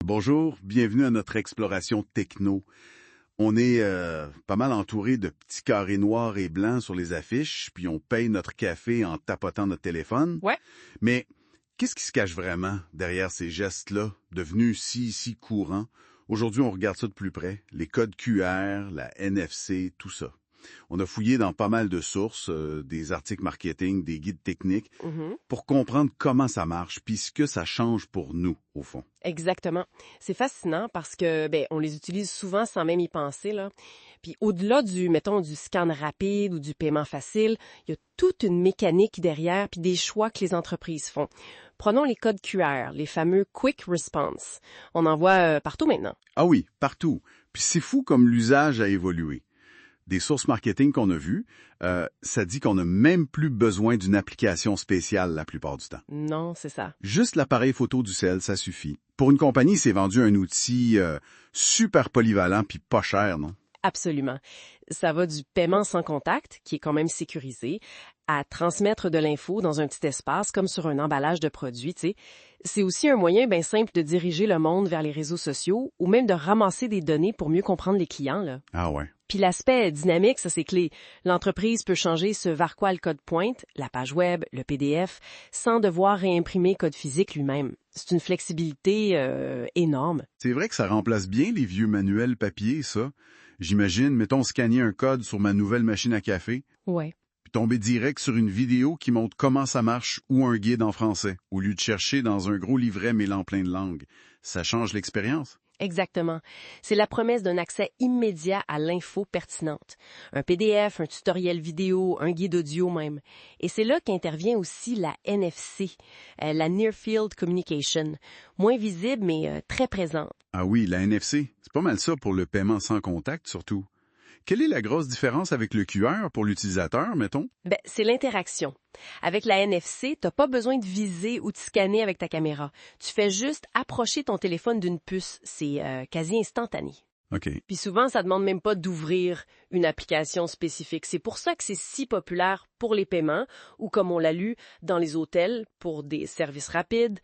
Bonjour, bienvenue à notre exploration techno. On est pas mal entouré de petits carrés noirs et blancs sur les affiches, puis on paye notre café en tapotant notre téléphone. Ouais. Mais qu'est-ce qui se cache vraiment derrière ces gestes-là, devenus si courants? Aujourd'hui, on regarde ça de plus près. Les codes QR, la NFC, tout ça. On a fouillé dans pas mal de sources, des articles marketing, des guides techniques, pour comprendre comment ça marche, puis ce que ça change pour nous, au fond. Exactement. C'est fascinant parce que on les utilise souvent sans même y penser là. Puis au-delà du scan rapide ou du paiement facile, il y a toute une mécanique derrière puis des choix que les entreprises font. Prenons les codes QR, les fameux Quick Response. On en voit partout maintenant. Ah oui, partout. Puis c'est fou comme l'usage a évolué. Des sources marketing qu'on a vues, ça dit qu'on n'a même plus besoin d'une application spéciale la plupart du temps. Non, c'est ça. Juste l'appareil photo du cell, ça suffit. Pour une compagnie, c'est vendu un outil super polyvalent puis pas cher, non? Absolument. Ça va du paiement sans contact, qui est quand même sécurisé, à transmettre de l'info dans un petit espace comme sur un emballage de produit, tu sais. C'est aussi un moyen bien simple de diriger le monde vers les réseaux sociaux ou même de ramasser des données pour mieux comprendre les clients, là. Ah ouais. Puis l'aspect dynamique, ça c'est clé. L'entreprise peut changer ce vers quoi le code pointe, la page web, le PDF, sans devoir réimprimer code physique lui-même. C'est une flexibilité énorme. C'est vrai que ça remplace bien les vieux manuels papier, ça. J'imagine, mettons, scanner un code sur ma nouvelle machine à café, Ouais. puis tomber direct sur une vidéo qui montre comment ça marche ou un guide en français, au lieu de chercher dans un gros livret mêlant plein de langues. Ça change l'expérience. Exactement. C'est la promesse d'un accès immédiat à l'info pertinente. Un PDF, un tutoriel vidéo, un guide audio même. Et c'est là qu'intervient aussi la NFC, la Near Field Communication. Moins visible, mais très présente. Ah oui, la NFC, c'est pas mal ça pour le paiement sans contact, surtout. Quelle est la grosse différence avec le QR pour l'utilisateur, mettons? C'est l'interaction. Avec la NFC, t'as pas besoin de viser ou de scanner avec ta caméra. Tu fais juste approcher ton téléphone d'une puce. C'est quasi instantané. OK. Puis souvent, ça demande même pas d'ouvrir une application spécifique. C'est pour ça que c'est si populaire pour les paiements ou comme on l'a lu dans les hôtels pour des services rapides.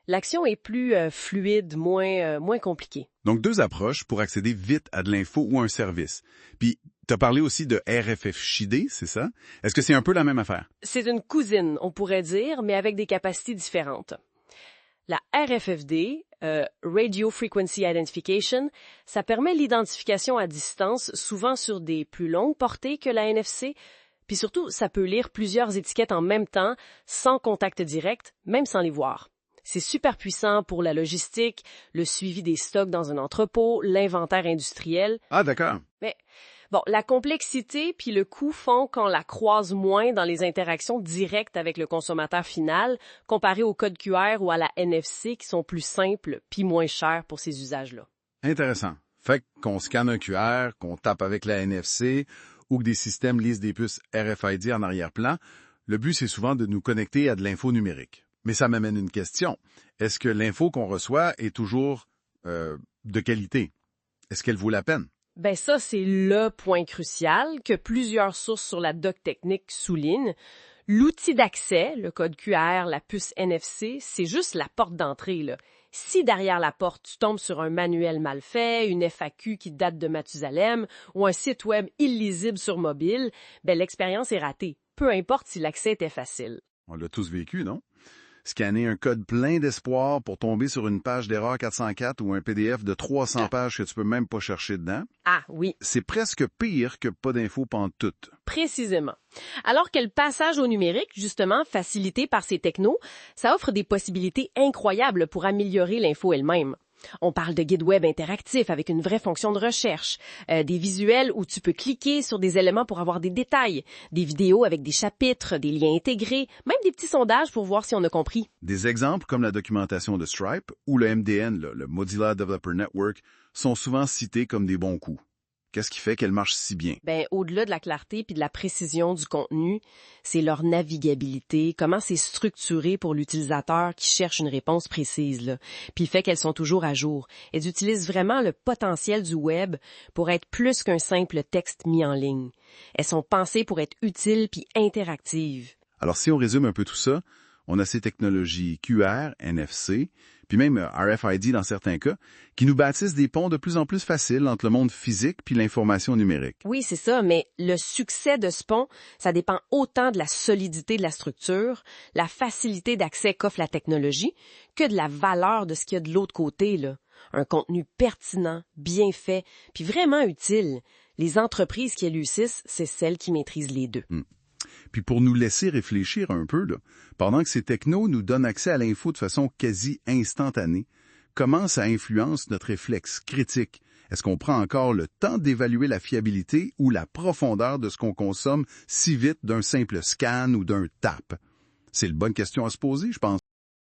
L'action est plus fluide, moins compliquée. Donc, deux approches pour accéder vite à de l'info ou un service. Puis, tu as parlé aussi de RFFID, c'est ça? Est-ce que c'est un peu la même affaire? C'est une cousine, on pourrait dire, mais avec des capacités différentes. La RFFD, Radio Frequency Identification, ça permet l'identification à distance, souvent sur des plus longues portées que la NFC. Puis surtout, ça peut lire plusieurs étiquettes en même temps, sans contact direct, même sans les voir. C'est super puissant pour la logistique, le suivi des stocks dans un entrepôt, l'inventaire industriel. Ah, d'accord. Mais bon, la complexité puis le coût font qu'on la croise moins dans les interactions directes avec le consommateur final, comparé au code QR ou à la NFC qui sont plus simples puis moins chers pour ces usages-là. Intéressant. Fait qu'on scanne un QR, qu'on tape avec la NFC ou que des systèmes lisent des puces RFID en arrière-plan, le but, c'est souvent de nous connecter à de l'info numérique. Mais ça m'amène une question. Est-ce que l'info qu'on reçoit est toujours de qualité? Est-ce qu'elle vaut la peine? Ça, c'est le point crucial que plusieurs sources sur la doc technique soulignent. L'outil d'accès, le code QR, la puce NFC, c'est juste la porte d'entrée, là. Si derrière la porte, tu tombes sur un manuel mal fait, une FAQ qui date de Mathusalem ou un site web illisible sur mobile, l'expérience est ratée, peu importe si l'accès était facile. On l'a tous vécu, non? Scanner un code plein d'espoir pour tomber sur une page d'erreur 404 ou un PDF de 300 pages que tu peux même pas chercher dedans. Ah oui. C'est presque pire que pas d'infos pantoute. Précisément. Alors que le passage au numérique, justement, facilité par ces technos, ça offre des possibilités incroyables pour améliorer l'info elle-même. On parle de guides web interactifs avec une vraie fonction de recherche, des visuels où tu peux cliquer sur des éléments pour avoir des détails, des vidéos avec des chapitres, des liens intégrés, même des petits sondages pour voir si on a compris. Des exemples comme la documentation de Stripe ou le MDN, le Mozilla Developer Network, sont souvent cités comme des bons coups. Qu'est-ce qui fait qu'elle marche si bien? Au-delà de la clarté puis de la précision du contenu, c'est leur navigabilité, comment c'est structuré pour l'utilisateur qui cherche une réponse précise, là. Puis le fait qu'elles sont toujours à jour. Elles utilisent vraiment le potentiel du web pour être plus qu'un simple texte mis en ligne. Elles sont pensées pour être utiles puis interactives. Alors, si on résume un peu tout ça, on a ces technologies QR, NFC, puis même RFID dans certains cas, qui nous bâtissent des ponts de plus en plus faciles entre le monde physique puis l'information numérique. Oui, c'est ça, mais le succès de ce pont, ça dépend autant de la solidité de la structure, la facilité d'accès qu'offre la technologie, que de la valeur de ce qu'il y a de l'autre côté, là. Un contenu pertinent, bien fait, puis vraiment utile. Les entreprises qui réussissent, c'est celles qui maîtrisent les deux. Puis pour nous laisser réfléchir un peu, là, pendant que ces technos nous donnent accès à l'info de façon quasi instantanée, comment ça influence notre réflexe critique? Est-ce qu'on prend encore le temps d'évaluer la fiabilité ou la profondeur de ce qu'on consomme si vite d'un simple scan ou d'un tap? C'est une bonne question à se poser, je pense.